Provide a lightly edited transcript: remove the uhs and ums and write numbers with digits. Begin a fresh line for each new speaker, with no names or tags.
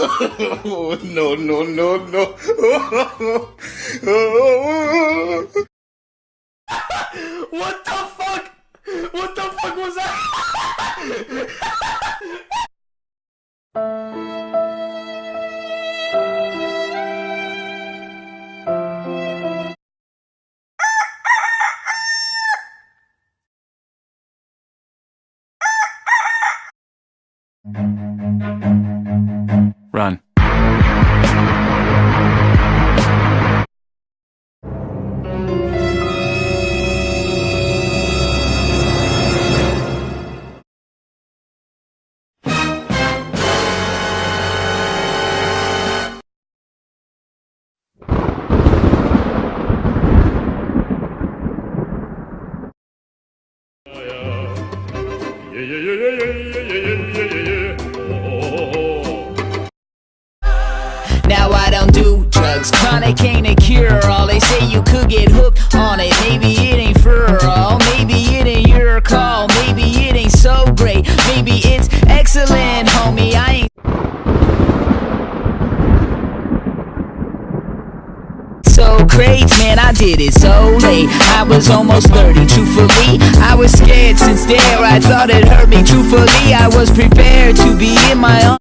No, no, no, no.
What the fuck? What the fuck was that?
Run.
Now I don't do drugs, chronic ain't a cure-all. They say you could get hooked on it, maybe it ain't for all. Maybe it ain't your call, maybe it ain't so great. Maybe it's excellent, homie, I ain't so great, man, I did it so late. I was almost 30, truthfully I was scared since there, I thought it hurt me. Truthfully, I was prepared to be in my own